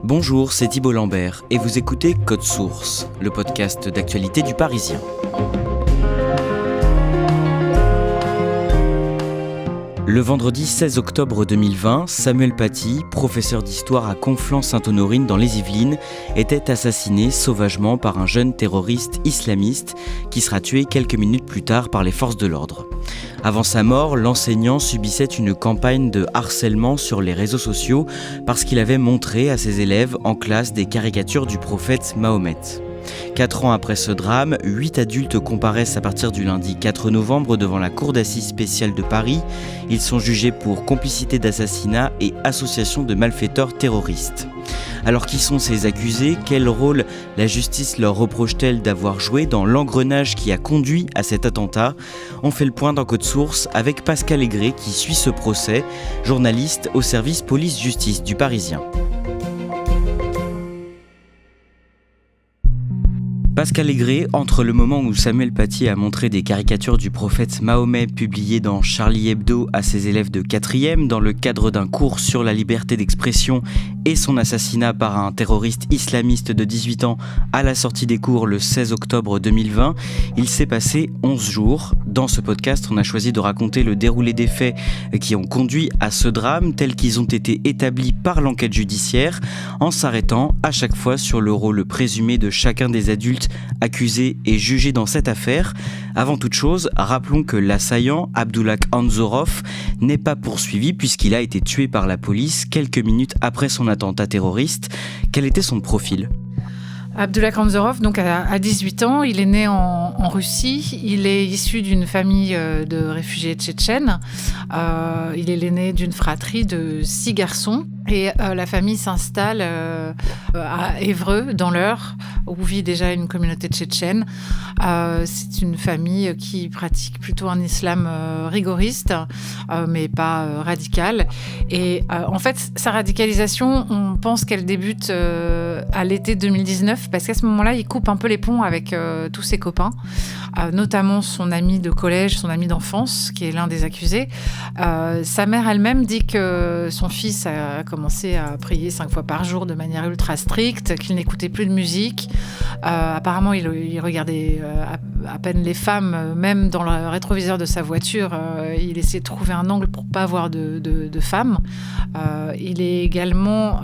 Bonjour, c'est Thibault Lambert et vous écoutez Code Source, le podcast d'actualité du Parisien. Le vendredi 16 octobre 2020, Samuel Paty, professeur d'histoire à Conflans-Sainte-Honorine dans les Yvelines, était assassiné sauvagement par un jeune terroriste islamiste qui sera tué quelques minutes plus tard par les forces de l'ordre. Avant sa mort, l'enseignant subissait une campagne de harcèlement sur les réseaux sociaux parce qu'il avait montré à ses élèves en classe des caricatures du prophète Mahomet. 4 ans après ce drame, 8 adultes comparaissent à partir du lundi 4 novembre devant la cour d'assises spéciale de Paris. Ils sont jugés pour complicité d'assassinat et association de malfaiteurs terroristes. Alors qui sont ces accusés ? Quel rôle la justice leur reproche-t-elle d'avoir joué dans l'engrenage qui a conduit à cet attentat ? On fait le point dans Code Source avec Pascal Aigret qui suit ce procès, journaliste au service police-justice du Parisien. Pascal Aigret, entre le moment où Samuel Paty a montré des caricatures du prophète Mahomet publiées dans Charlie Hebdo à ses élèves de 4e dans le cadre d'un cours sur la liberté d'expression et son assassinat par un terroriste islamiste de 18 ans à la sortie des cours le 16 octobre 2020, il s'est passé 11 jours. Dans ce podcast, on a choisi de raconter le déroulé des faits qui ont conduit à ce drame tels qu'ils ont été établis par l'enquête judiciaire, en s'arrêtant à chaque fois sur le rôle présumé de chacun des adultes accusés et jugés dans cette affaire. Avant toute chose, rappelons que l'assaillant, Abdulak Anzorov, n'est pas poursuivi puisqu'il a été tué par la police quelques minutes après son attentat terroriste. Quel était son profil ? Abdulak Anzorov, donc à 18 ans, il est né en Russie. Il est issu d'une famille de réfugiés tchétchènes. Il est l'aîné d'une fratrie de 6 garçons. Et la famille s'installe à Évreux, dans l'Eure, où vit déjà une communauté tchétchène. C'est une famille qui pratique plutôt un islam rigoriste, mais pas radical. Et en fait, sa radicalisation, on pense qu'elle débute à l'été 2019, parce qu'à ce moment-là, il coupe un peu les ponts avec tous ses copains, notamment son ami de collège, son ami d'enfance, qui est l'un des accusés. Sa mère elle-même dit que son fils a commencé à prier 5 fois par jour de manière ultra stricte, qu'il n'écoutait plus de musique. Apparemment, il regardait à peine les femmes, même dans le rétroviseur de sa voiture. Il essayait de trouver un angle pour ne pas voir de femmes. Il est également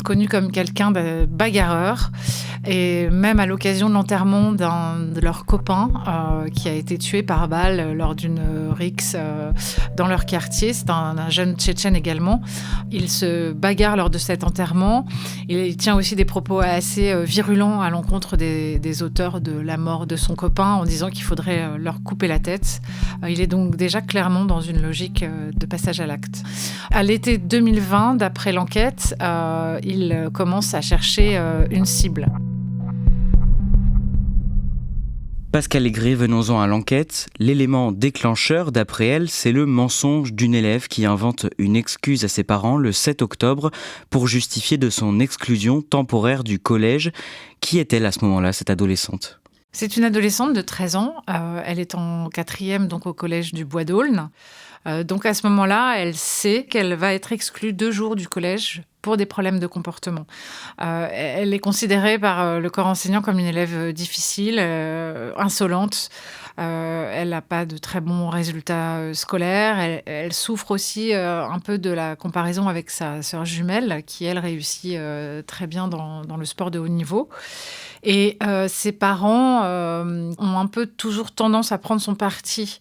connu comme quelqu'un de bagarreur. Et même à l'occasion de l'enterrement d'un de leurs copains qui a été tué par balle lors d'une rixe dans leur quartier, c'est un jeune tchétchène également, il se bagarre lors de cet enterrement. Il tient aussi des propos assez virulents à l'encontre des auteurs de la mort de son copain en disant qu'il faudrait leur couper la tête. Il est donc déjà clairement dans une logique de passage à l'acte. À l'été 2020, d'après l'enquête, il commence à chercher une cible. Pascal Aigret, venons-en à l'enquête. L'élément déclencheur, d'après elle, c'est le mensonge d'une élève qui invente une excuse à ses parents le 7 octobre pour justifier de son exclusion temporaire du collège. Qui est-elle à ce moment-là, cette adolescente ? C'est une adolescente de 13 ans. Elle est en 4e, donc au collège du Bois d'Aulne. Donc à ce moment-là, elle sait qu'elle va être exclue 2 jours du collège pour des problèmes de comportement. Elle est considérée par le corps enseignant comme une élève difficile, insolente. Elle n'a pas de très bons résultats scolaires. Elle souffre aussi un peu de la comparaison avec sa sœur jumelle, qui, elle, réussit très bien dans le sport de haut niveau. Et ses parents ont un peu toujours tendance à prendre son parti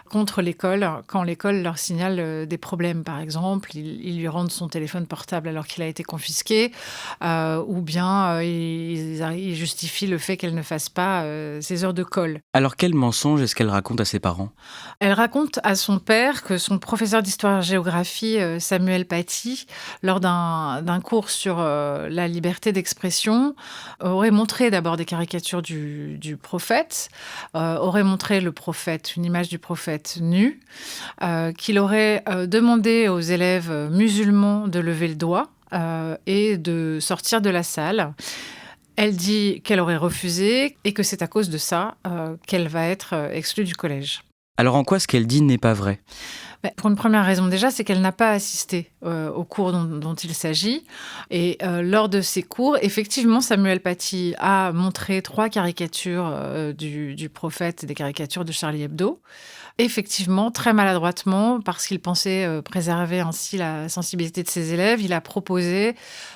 contre l'école, quand l'école leur signale des problèmes, par exemple. Ils lui rendent son téléphone portable alors qu'il a été confisqué, ou bien ils justifient le fait qu'elle ne fasse pas ses heures de colle. Alors quel mensonge est-ce qu'elle raconte à ses parents ? Elle raconte à son père que son professeur d'histoire-géographie, Samuel Paty, lors d'un cours sur la liberté d'expression, aurait montré d'abord des caricatures du prophète, aurait montré le prophète, une image du prophète nu, qu'il aurait demandé aux élèves musulmans de lever le doigt et de sortir de la salle. Elle dit qu'elle aurait refusé et que c'est à cause de ça qu'elle va être exclue du collège. Alors en quoi ce qu'elle dit n'est pas vrai ? Pour une première raison déjà, c'est qu'elle n'a pas assisté aux cours dont il s'agit. Et lors de ces cours, effectivement, Samuel Paty a montré 3 caricatures du prophète, des caricatures de Charlie Hebdo. Effectivement, très maladroitement, parce qu'il pensait préserver ainsi la sensibilité de ses élèves, il a proposé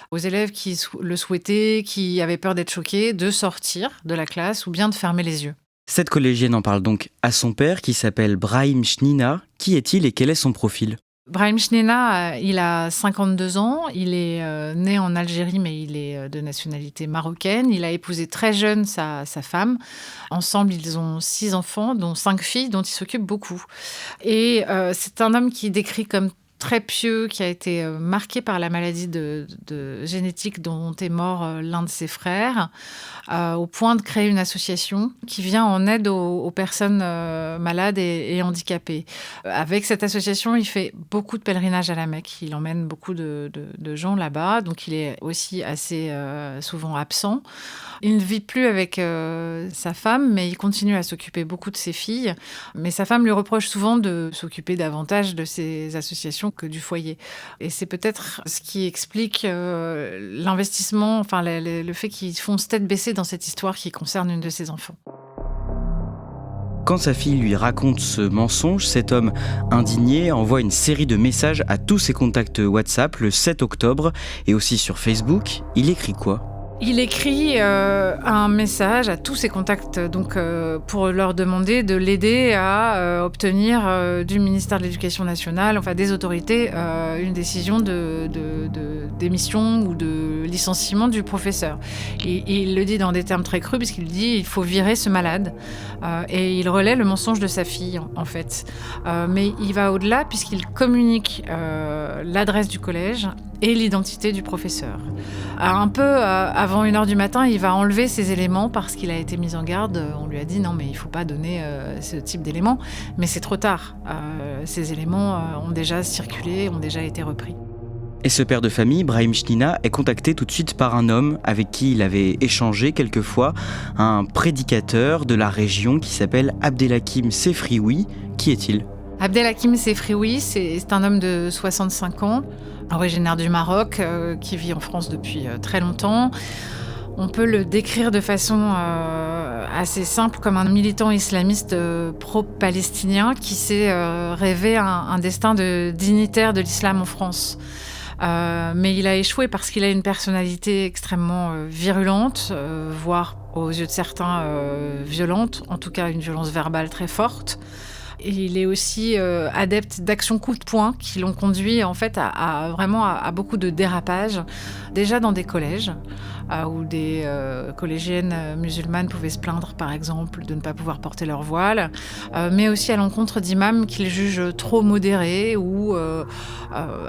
aux élèves qui le souhaitaient, qui avaient peur d'être choqués, de sortir de la classe ou bien de fermer les yeux. Cette collégienne en parle donc à son père qui s'appelle Brahim Chnina. Qui est-il et quel est son profil ? Brahim Chnina, il a 52 ans, il est né en Algérie mais il est de nationalité marocaine. Il a épousé très jeune sa femme. Ensemble, ils ont 6 enfants, dont 5 filles dont il s'occupe beaucoup. Et c'est un homme qui décrit comme très pieux, qui a été marqué par la maladie de génétique dont est mort l'un de ses frères, au point de créer une association qui vient en aide aux personnes malades et handicapées. Avec cette association, il fait beaucoup de pèlerinages à la Mecque. Il emmène beaucoup de gens là-bas, donc il est aussi assez souvent absent. Il ne vit plus avec sa femme, mais il continue à s'occuper beaucoup de ses filles. Mais sa femme lui reproche souvent de s'occuper davantage de ses associations que du foyer. Et c'est peut-être ce qui explique l'investissement, enfin le fait qu'ils foncent tête baissée dans cette histoire qui concerne une de ses enfants. Quand sa fille lui raconte ce mensonge, cet homme indigné envoie une série de messages à tous ses contacts WhatsApp le 7 octobre et aussi sur Facebook. Il écrit quoi ? Il écrit un message à tous ses contacts donc, pour leur demander de l'aider à obtenir du ministère de l'Éducation nationale, enfin des autorités, une décision de démission ou de licenciement du professeur. Et il le dit dans des termes très crus puisqu'il dit il faut virer ce malade. Et il relaie le mensonge de sa fille en fait. Mais il va au-delà puisqu'il communique l'adresse du collège et l'identité du professeur. Un peu avant 1h du matin, il va enlever ces éléments parce qu'il a été mis en garde. On lui a dit non mais il ne faut pas donner ce type d'éléments. Mais c'est trop tard. Ces éléments ont déjà circulé, ont déjà été repris. Et ce père de famille, Brahim Chnina, est contacté tout de suite par un homme avec qui il avait échangé quelquefois, un prédicateur de la région qui s'appelle Abdelhakim Sefrioui. Qui est-il ? Abdelhakim Sefrioui, c'est un homme de 65 ans, originaire du Maroc, qui vit en France depuis très longtemps. On peut le décrire de façon assez simple comme un militant islamiste pro-palestinien qui s'est rêvé un destin de dignitaire de l'islam en France. Mais il a échoué parce qu'il a une personnalité extrêmement virulente, voire aux yeux de certains violente, en tout cas une violence verbale très forte. Et il est aussi adepte d'actions coup de poing qui l'ont conduit en fait à beaucoup de dérapages, déjà dans des collèges où des collégiennes musulmanes pouvaient se plaindre par exemple de ne pas pouvoir porter leur voile, mais aussi à l'encontre d'imams qu'il juge trop modérés ou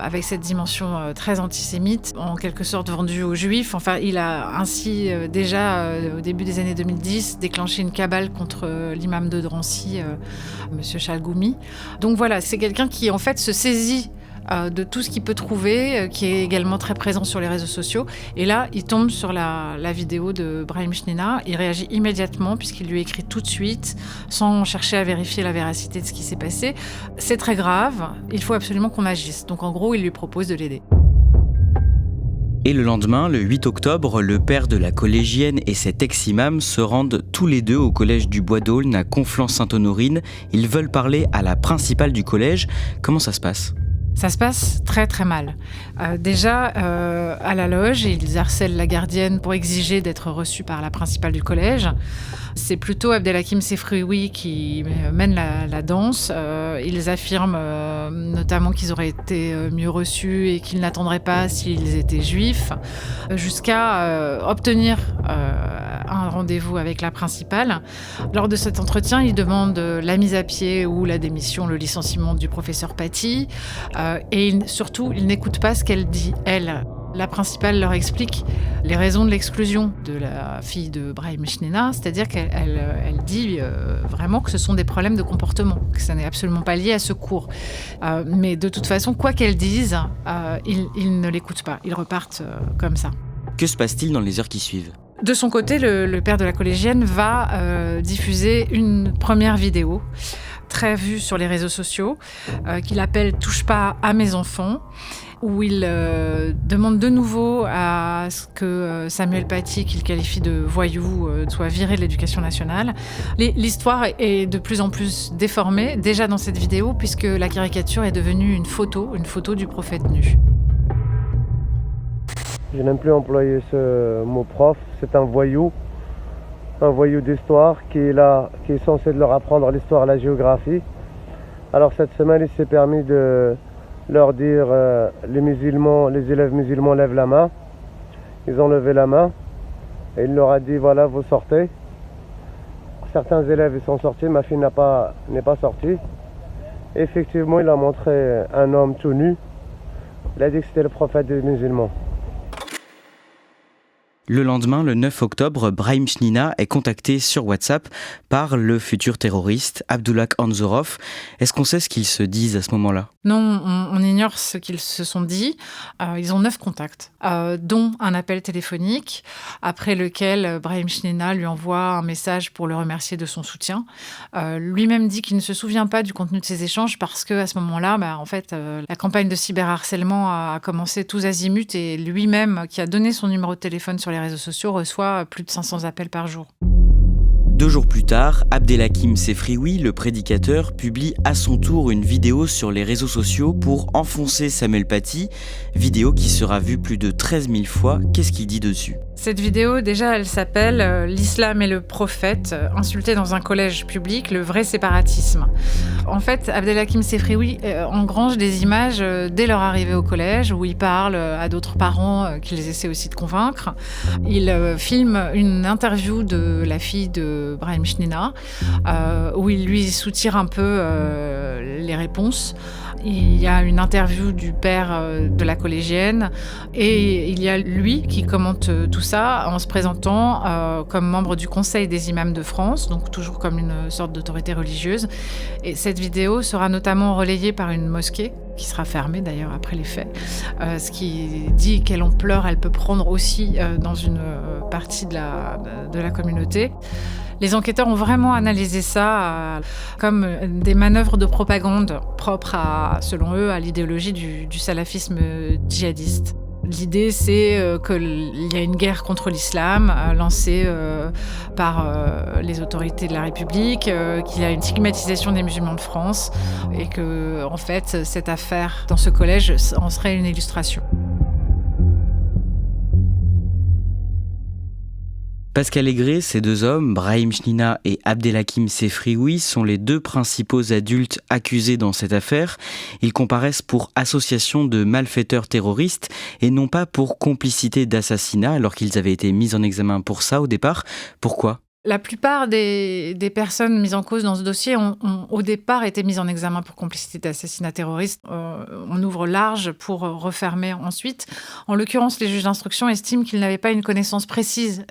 avec cette dimension très antisémite, en quelque sorte vendue aux juifs. Enfin, il a ainsi déjà au début des années 2010 déclenché une cabale contre l'imam de Drancy, Monsieur Chalgoumi. Donc voilà, c'est quelqu'un qui en fait se saisit de tout ce qu'il peut trouver, qui est également très présent sur les réseaux sociaux. Et là, il tombe sur la vidéo de Brahim Chnina. Il réagit immédiatement puisqu'il lui écrit tout de suite, sans chercher à vérifier la véracité de ce qui s'est passé. C'est très grave, il faut absolument qu'on agisse. Donc en gros, il lui propose de l'aider. Et le lendemain, le 8 octobre, le père de la collégienne et cet ex-imam se rendent tous les deux au collège du Bois d'Aulne à Conflans-Sainte-Honorine. Ils veulent parler à la principale du collège. Comment ça se passe ? Ça se passe très très mal. Déjà, à la loge, ils harcèlent la gardienne pour exiger d'être reçus par la principale du collège. C'est plutôt Abdelhakim Sefrioui qui mène la danse. Ils affirment notamment qu'ils auraient été mieux reçus et qu'ils n'attendraient pas s'ils étaient juifs, jusqu'à obtenir un rendez-vous avec la principale. Lors de cet entretien, ils demandent la mise à pied ou la démission, le licenciement du professeur Paty. Et surtout, ils n'écoutent pas ce qu'elle dit, elle. La principale leur explique les raisons de l'exclusion de la fille de Brahim Chnina, c'est-à-dire qu'elle dit vraiment que ce sont des problèmes de comportement, que ça n'est absolument pas lié à ce cours. Mais de toute façon, quoi qu'elle dise, ils ne l'écoutent pas, ils repartent comme ça. Que se passe-t-il dans les heures qui suivent ? De son côté, le père de la collégienne va diffuser une première vidéo très vu sur les réseaux sociaux, qu'il appelle « Touche pas à mes enfants », où il demande de nouveau à ce que Samuel Paty, qu'il qualifie de voyou, soit viré de l'éducation nationale. L'histoire est de plus en plus déformée, déjà dans cette vidéo, puisque la caricature est devenue une photo du prophète nu. Je n'aime plus employer ce mot prof, c'est un voyou d'histoire qui est là, qui est censé leur apprendre l'histoire et la géographie. Alors cette semaine, il s'est permis de leur dire les élèves musulmans lèvent la main. Ils ont levé la main et il leur a dit voilà, vous sortez. Certains élèves ils sont sortis, ma fille n'est pas sortie. Effectivement, il a montré un homme tout nu. Il a dit que c'était le prophète des musulmans. Le lendemain, le 9 octobre, Brahim Chnina est contacté sur WhatsApp par le futur terroriste Abdullah Anzorov. Est-ce qu'on sait ce qu'ils se disent à ce moment-là ? Non, on ignore ce qu'ils se sont dit. Ils ont 9 contacts, dont un appel téléphonique, après lequel Brahim Chnina lui envoie un message pour le remercier de son soutien. Lui-même dit qu'il ne se souvient pas du contenu de ces échanges parce qu'à ce moment-là, la campagne de cyberharcèlement a commencé tous azimuts et lui-même, qui a donné son numéro de téléphone sur les réseaux sociaux, reçoit plus de 500 appels par jour. 2 jours plus tard, Abdelhakim Sefrioui, le prédicateur, publie à son tour une vidéo sur les réseaux sociaux pour enfoncer Samuel Paty, vidéo qui sera vue plus de 13 000 fois. Qu'est-ce qu'il dit dessus ? Cette vidéo, déjà, elle s'appelle « L'islam et le prophète, insulté dans un collège public, le vrai séparatisme ». En fait, Abdelhakim Sefrioui engrange des images dès leur arrivée au collège, où il parle à d'autres parents qu'ils essaient aussi de convaincre. Il filme une interview de la fille de Brahim Chnina, où il lui soutire un peu les réponses. Il y a une interview du père de la collégienne et il y a lui qui commente tout ça en se présentant comme membre du Conseil des imams de France, donc toujours comme une sorte d'autorité religieuse. Et cette vidéo sera notamment relayée par une mosquée qui sera fermée d'ailleurs après les faits, ce qui dit quelle ampleur elle peut prendre aussi dans une partie de la communauté. Les enquêteurs ont vraiment analysé ça comme des manœuvres de propagande propres selon eux, à l'idéologie du salafisme djihadiste. L'idée, c'est qu'il y a une guerre contre l'islam lancée par les autorités de la République, qu'il y a une stigmatisation des musulmans de France et que, en fait, cette affaire dans ce collège en serait une illustration. Pascal Aigré, ces 2 hommes, Brahim Chnina et Abdelhakim Sefrioui, sont les 2 principaux adultes accusés dans cette affaire. Ils comparaissent pour association de malfaiteurs terroristes et non pas pour complicité d'assassinat, alors qu'ils avaient été mis en examen pour ça au départ. Pourquoi ? La plupart des personnes mises en cause dans ce dossier ont au départ été mises en examen pour complicité d'assassinat terroriste. On ouvre large pour refermer ensuite. En l'occurrence, les juges d'instruction estiment qu'ils n'avaient pas une connaissance précise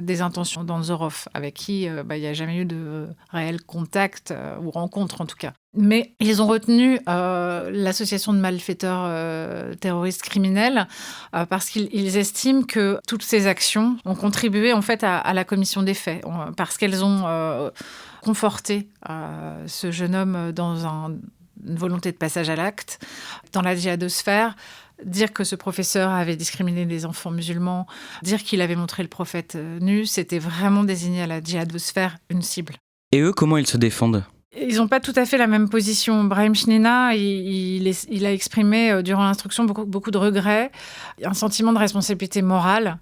des intentions d'Anzorov, avec qui il n'y a jamais eu de réel contact ou rencontre en tout cas. Mais ils ont retenu l'association de malfaiteurs terroristes criminels parce qu'ils estiment que toutes ces actions ont contribué en fait à la commission des faits, parce qu'elles ont conforté ce jeune homme dans une volonté de passage à l'acte. Dans la djihadosphère, dire que ce professeur avait discriminé les enfants musulmans, dire qu'il avait montré le prophète nu, c'était vraiment désigner à la djihadosphère une cible. Et eux, comment ils se défendent ? Ils n'ont pas tout à fait la même position. Brahim Chnina, il a exprimé durant l'instruction beaucoup de regrets, un sentiment de responsabilité morale.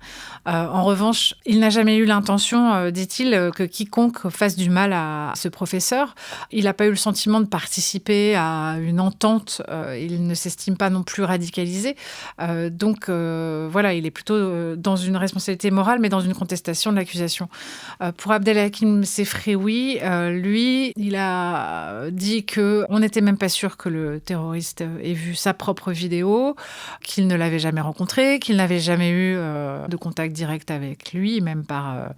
En revanche, il n'a jamais eu l'intention, dit-il, que quiconque fasse du mal à ce professeur. Il n'a pas eu le sentiment de participer à une entente. Il ne s'estime pas non plus radicalisé. Donc, il est plutôt dans une responsabilité morale, mais dans une contestation de l'accusation. Pour Abdelhakim Sefrioui, lui, il a dit qu'on n'était même pas sûr que le terroriste ait vu sa propre vidéo, qu'il ne l'avait jamais rencontré, qu'il n'avait jamais eu de contact direct avec lui, même par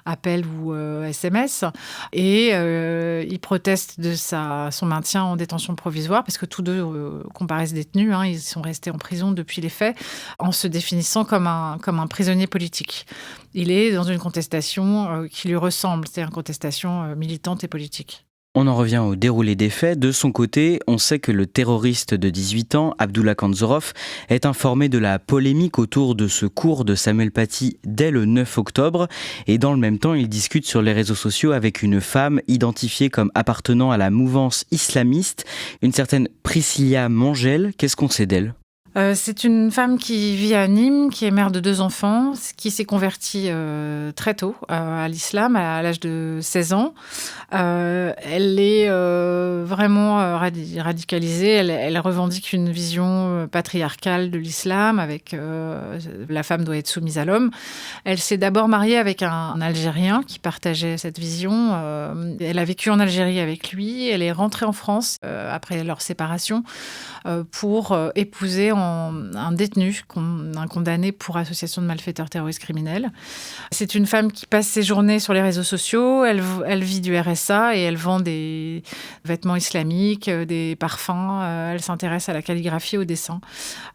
appel ou SMS. Et il proteste de son maintien en détention provisoire, parce que tous 2 comparaissent détenus. Ils sont restés en prison depuis les faits, en se définissant comme un prisonnier politique. Il est dans une contestation qui lui ressemble, c'est une contestation militante et politique. On en revient au déroulé des faits. De son côté, on sait que le terroriste de 18 ans, Abdullah Kanzorov, est informé de la polémique autour de ce cours de Samuel Paty dès le 9 octobre. Et dans le même temps, il discute sur les réseaux sociaux avec une femme identifiée comme appartenant à la mouvance islamiste, une certaine Priscilla Mangel. Qu'est-ce qu'on sait d'elle ? C'est une femme qui vit à Nîmes, qui est mère de 2 enfants, qui s'est convertie très tôt à l'islam, à l'âge de 16 ans. Elle est vraiment radicalisée. Elle revendique une vision patriarcale de l'islam, avec la femme doit être soumise à l'homme. Elle s'est d'abord mariée avec un Algérien qui partageait cette vision. Elle a vécu en Algérie avec lui. Elle est rentrée en France après leur séparation pour épouser un détenu, un condamné pour association de malfaiteurs terroristes criminels. C'est une femme qui passe ses journées sur les réseaux sociaux, elle vit du RSA et elle vend des vêtements islamiques, des parfums, elle s'intéresse à la calligraphie, au dessin.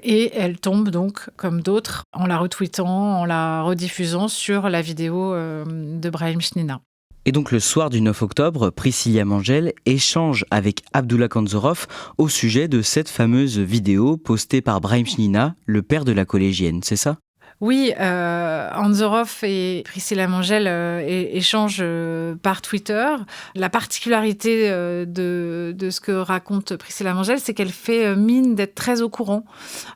Et elle tombe donc, comme d'autres, en la retweetant, en la rediffusant sur la vidéo de Brahim Chnina. Et donc le soir du 9 octobre, Priscilla Mangel échange avec Abdullah Kanzorov au sujet de cette fameuse vidéo postée par Brahim Chnina, le père de la collégienne, c'est ça ? Oui, Kanzorov et Priscilla Mangel échangent par Twitter. La particularité de ce que raconte Priscilla Mangel, c'est qu'elle fait mine d'être très au courant,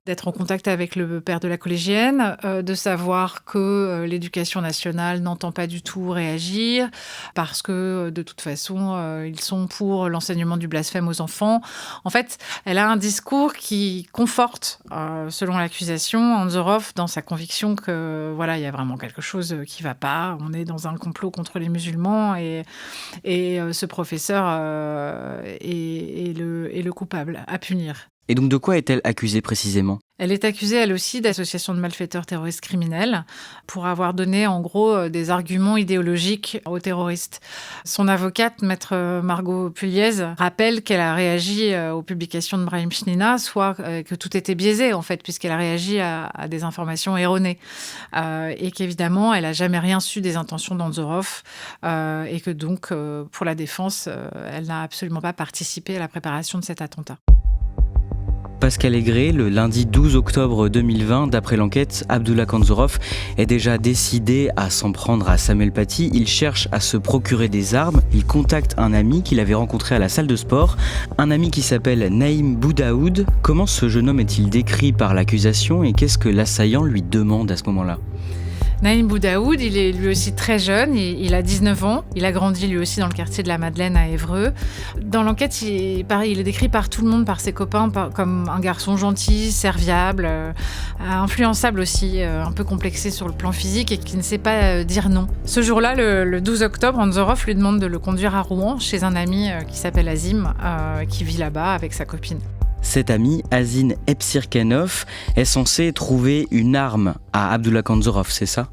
d'être en contact avec le père de la collégienne, de savoir que l'éducation nationale n'entend pas du tout réagir, parce que de toute façon, ils sont pour l'enseignement du blasphème aux enfants. En fait, elle a un discours qui conforte, selon l'accusation, Kanzorov dans sa conviction que voilà, il y a vraiment quelque chose qui ne va pas. On est dans un complot contre les musulmans et ce professeur est le coupable à punir. Et donc de quoi est-elle accusée précisément ? Elle est accusée, elle aussi, d'association de malfaiteurs terroristes criminels pour avoir donné, en gros, des arguments idéologiques aux terroristes. Son avocate, maître Margot Pugliese, rappelle qu'elle a réagi aux publications de Brahim Chnina, soit que tout était biaisé, en fait, puisqu'elle a réagi à des informations erronées. Et qu'évidemment, elle n'a jamais rien su des intentions d'Kanzorov et que donc, pour la défense, elle n'a absolument pas participé à la préparation de cet attentat. Pascal Aigret, le lundi 12 octobre 2020, d'après l'enquête, Abdullah Kanzorov est déjà décidé à s'en prendre à Samuel Paty. Il cherche à se procurer des armes. Il contacte un ami qu'il avait rencontré à la salle de sport, un ami qui s'appelle Naïm Boudaoud. Comment ce jeune homme est-il décrit par l'accusation et qu'est-ce que l'assaillant lui demande à ce moment-là ? Naïm Boudaoud, il est lui aussi très jeune, il a 19 ans. Il a grandi lui aussi dans le quartier de la Madeleine à Évreux. Dans l'enquête, il est décrit par tout le monde, par ses copains, comme un garçon gentil, serviable, influençable aussi, un peu complexé sur le plan physique et qui ne sait pas dire non. Ce jour-là, le 12 octobre, Kanzorov lui demande de le conduire à Rouen, chez un ami qui s'appelle Azim, qui vit là-bas avec sa copine. Cet ami, Azin Epsirkanov, est censé trouver une arme à Abdullah Kanzorov, c'est ça ?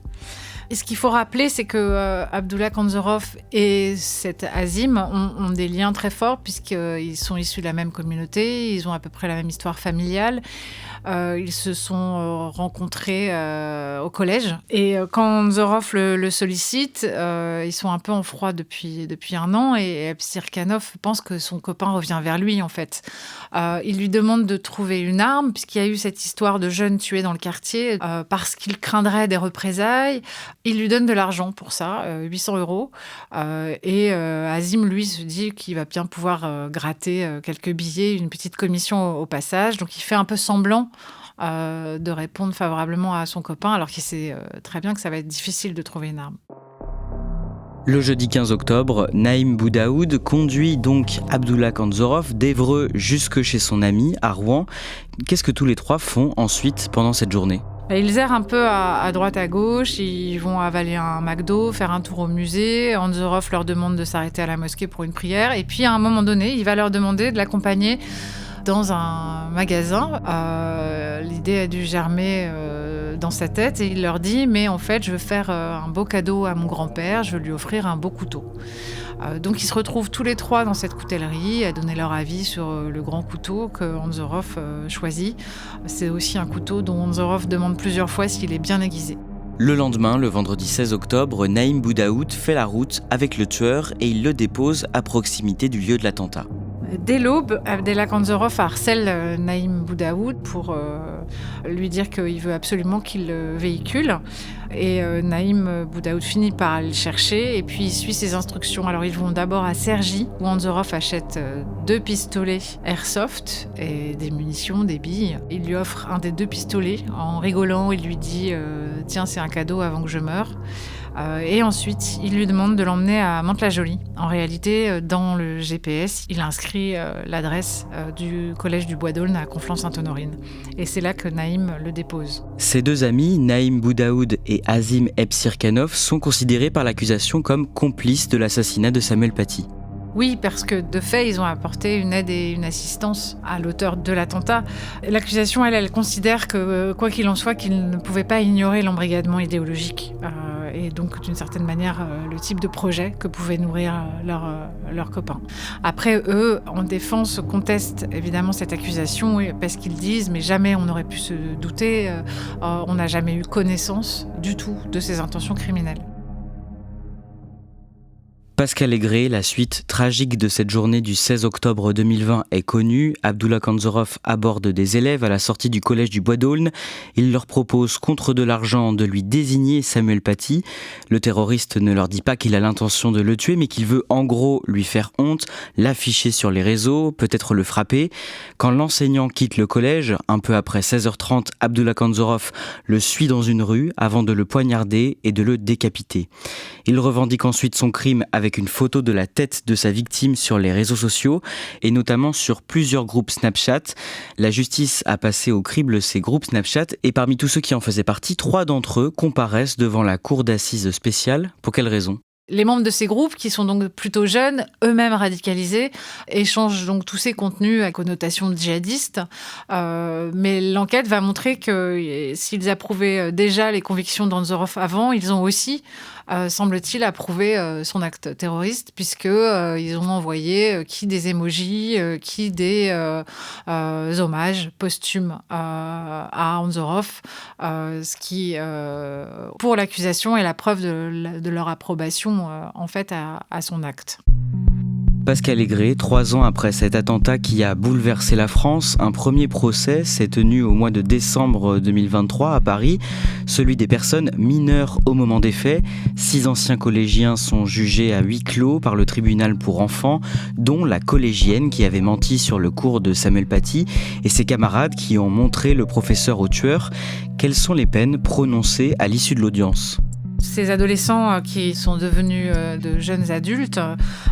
Et ce qu'il faut rappeler, c'est que Abdullah Kanzorov et cet Azim ont des liens très forts puisqu'ils sont issus de la même communauté, ils ont à peu près la même histoire familiale. Ils se sont rencontrés au collège. Et quand Kanzorov le sollicite, ils sont un peu en froid depuis 1 an et Epsirkanov pense que son copain revient vers lui, en fait. Il lui demande de trouver une arme puisqu'il y a eu cette histoire de jeunes tués dans le quartier parce qu'il craindrait des représailles. Il lui donne de l'argent pour ça, 800 €. Et Azim, lui, se dit qu'il va bien pouvoir gratter quelques billets, une petite commission au passage. Donc, il fait un peu semblant de répondre favorablement à son copain, alors qu'il sait très bien que ça va être difficile de trouver une arme. Le jeudi 15 octobre, Naïm Boudaoud conduit donc Abdullah Kanzorov d'Évreux jusque chez son ami à Rouen. Qu'est-ce que tous les trois font ensuite pendant cette journée ? Ils errent un peu à droite à gauche, ils vont avaler un McDo, faire un tour au musée. Kanzorov leur demande de s'arrêter à la mosquée pour une prière. Et puis à un moment donné, il va leur demander de l'accompagner dans un magasin. L'idée a dû germer dans sa tête et il leur dit « Mais en fait, je veux faire un beau cadeau à mon grand-père, je veux lui offrir un beau couteau. » Donc ils se retrouvent tous les trois dans cette coutellerie à donner leur avis sur le grand couteau que Kanzorov choisit. C'est aussi un couteau dont Kanzorov demande plusieurs fois s'il est bien aiguisé. Le lendemain, le vendredi 16 octobre, Naïm Boudaoud fait la route avec le tueur et il le dépose à proximité du lieu de l'attentat. Dès l'aube, Abdellah Kanzorov harcèle Naïm Boudaoud pour lui dire qu'il veut absolument qu'il le véhicule. Et Naïm Boudaoud finit par aller le chercher et puis il suit ses instructions. Alors ils vont d'abord à Cergy où Kanzorov achète 2 pistolets airsoft et des munitions, des billes. Il lui offre un des 2 pistolets en rigolant. Il lui dit « Tiens, c'est un cadeau avant que je meure ». Et ensuite, il lui demande de l'emmener à Mantes-la-Jolie. En réalité, dans le GPS, il inscrit l'adresse du collège du Bois d'Aulne à Conflans-Sainte-Honorine. Et c'est là que Naïm le dépose. Ses 2 amis, Naïm Boudaoud et Azim Ebsirkanov, sont considérés par l'accusation comme complices de l'assassinat de Samuel Paty. Oui, parce que de fait, ils ont apporté une aide et une assistance à l'auteur de l'attentat. L'accusation, elle considère que, quoi qu'il en soit, qu'ils ne pouvaient pas ignorer l'embrigadement idéologique. Et donc, d'une certaine manière, le type de projet que pouvaient nourrir leurs copains. Après, eux, en défense, contestent évidemment cette accusation parce qu'ils disent « mais jamais on n'aurait pu se douter, on n'a jamais eu connaissance du tout de ses intentions criminelles ». Pascal Aigret, la suite tragique de cette journée du 16 octobre 2020 est connue. Abdullah Kanzorov aborde des élèves à la sortie du collège du Bois d'Aulne. Il leur propose, contre de l'argent, de lui désigner Samuel Paty. Le terroriste ne leur dit pas qu'il a l'intention de le tuer, mais qu'il veut en gros lui faire honte, l'afficher sur les réseaux, peut-être le frapper. Quand l'enseignant quitte le collège, un peu après 16h30, Abdullah Kanzorov le suit dans une rue avant de le poignarder et de le décapiter. Il revendique ensuite son crime avec une photo de la tête de sa victime sur les réseaux sociaux et notamment sur plusieurs groupes Snapchat. La justice a passé au crible ces groupes Snapchat et parmi tous ceux qui en faisaient partie, 3 d'entre eux comparaissent devant la cour d'assises spéciale. Pour quelle raison ? Les membres de ces groupes, qui sont donc plutôt jeunes, eux-mêmes radicalisés, échangent donc tous ces contenus à connotation djihadiste. Mais l'enquête va montrer que s'ils approuvaient déjà les convictions d'Anzorov avant, ils ont aussi, semble-t-il, approuvé son acte terroriste, puisqu'ils ont envoyé qui des emojis, qui des hommages posthumes à Anzorov, ce qui, pour l'accusation, est la preuve de leur approbation en fait à son acte. Pascal Aigret, 3 ans après cet attentat qui a bouleversé la France, un premier procès s'est tenu au mois de décembre 2023 à Paris, celui des personnes mineures au moment des faits. 6 anciens collégiens sont jugés à huis clos par le tribunal pour enfants, dont la collégienne qui avait menti sur le cours de Samuel Paty et ses camarades qui ont montré le professeur au tueur. Quelles sont les peines prononcées à l'issue de l'audience ? Ces adolescents qui sont devenus de jeunes adultes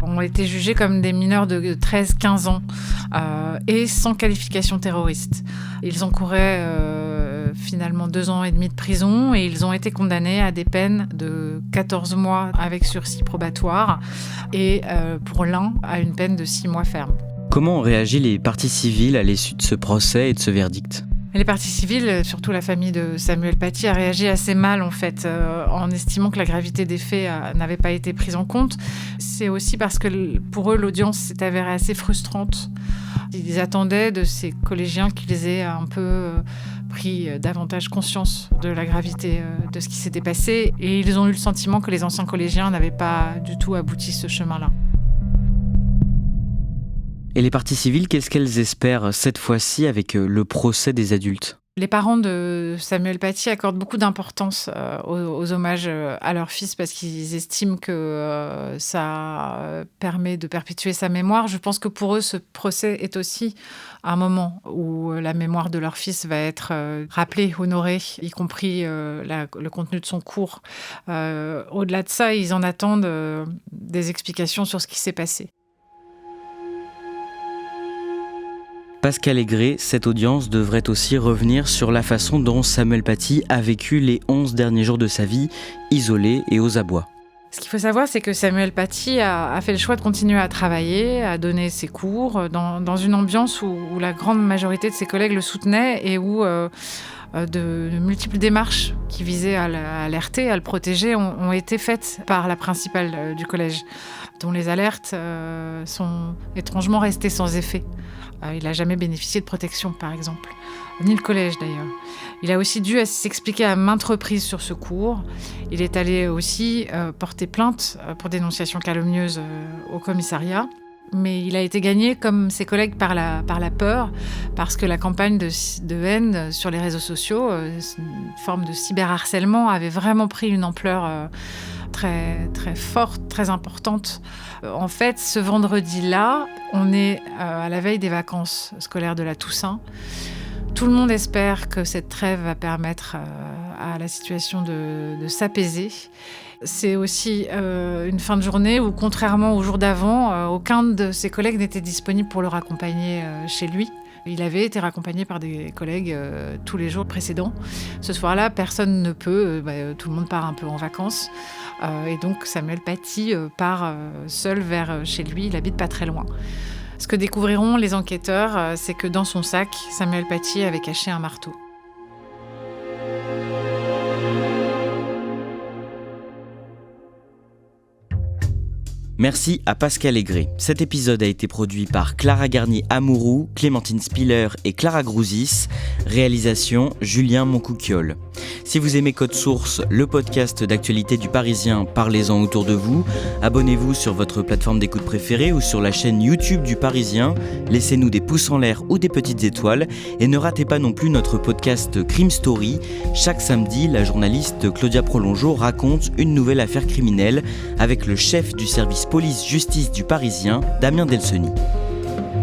ont été jugés comme des mineurs de 13-15 ans et sans qualification terroriste. Ils encouraient finalement 2 ans et demi de prison et ils ont été condamnés à des peines de 14 mois avec sursis probatoire et pour l'un à une peine de 6 mois ferme. Comment ont réagi les parties civiles à l'issue de ce procès et de ce verdict ? Les parties civiles, surtout la famille de Samuel Paty, a réagi assez mal en fait, en estimant que la gravité des faits n'avait pas été prise en compte. C'est aussi parce que pour eux, l'audience s'est avérée assez frustrante. Ils attendaient de ces collégiens qu'ils aient un peu pris davantage conscience de la gravité de ce qui s'était passé et ils ont eu le sentiment que les anciens collégiens n'avaient pas du tout abouti ce chemin-là. Et les parties civiles, qu'est-ce qu'elles espèrent cette fois-ci avec le procès des adultes ? Les parents de Samuel Paty accordent beaucoup d'importance aux hommages à leur fils parce qu'ils estiment que ça permet de perpétuer sa mémoire. Je pense que pour eux, ce procès est aussi un moment où la mémoire de leur fils va être rappelée, honorée, y compris le contenu de son cours. Au-delà de ça, ils en attendent des explications sur ce qui s'est passé. Pascal Aigret, cette audience devrait aussi revenir sur la façon dont Samuel Paty a vécu les 11 derniers jours de sa vie, isolé et aux abois. Ce qu'il faut savoir, c'est que Samuel Paty a fait le choix de continuer à travailler, à donner ses cours, dans une ambiance où la grande majorité de ses collègues le soutenaient et où de multiples démarches qui visaient à l'alerter, à le protéger, ont été faites par la principale du collège, dont les alertes sont étrangement restées sans effet. Il n'a jamais bénéficié de protection, par exemple, ni le collège d'ailleurs. Il a aussi dû s'expliquer à maintes reprises sur ce cours. Il est allé aussi porter plainte pour dénonciation calomnieuse au commissariat. Mais il a été gagné, comme ses collègues, par la peur, parce que la campagne de haine sur les réseaux sociaux, une forme de cyberharcèlement, avait vraiment pris une ampleur très, très forte, très importante. En fait, ce vendredi-là, on est à la veille des vacances scolaires de la Toussaint. Tout le monde espère que cette trêve va permettre à la situation de s'apaiser. C'est aussi une fin de journée où, contrairement au jour d'avant, aucun de ses collègues n'était disponible pour le raccompagner chez lui. Il avait été raccompagné par des collègues tous les jours précédents. Ce soir-là, personne ne peut, tout le monde part un peu en vacances. Et donc Samuel Paty part seul vers chez lui, il habite pas très loin. Ce que découvriront les enquêteurs, c'est que dans son sac, Samuel Paty avait caché un marteau. Merci à Pascal Aigret. Cet épisode a été produit par Clara Garnier-Amouroux, Clémentine Spiller et Clara Grouzis. Réalisation Julien Moncouquiol. Si vous aimez Code Source, le podcast d'actualité du Parisien, parlez-en autour de vous. Abonnez-vous sur votre plateforme d'écoute préférée ou sur la chaîne YouTube du Parisien. Laissez-nous des pouces en l'air ou des petites étoiles. Et ne ratez pas non plus notre podcast Crime Story. Chaque samedi, la journaliste Claudia Prolongeau raconte une nouvelle affaire criminelle avec le chef du service police-justice du Parisien, Damien Delseny.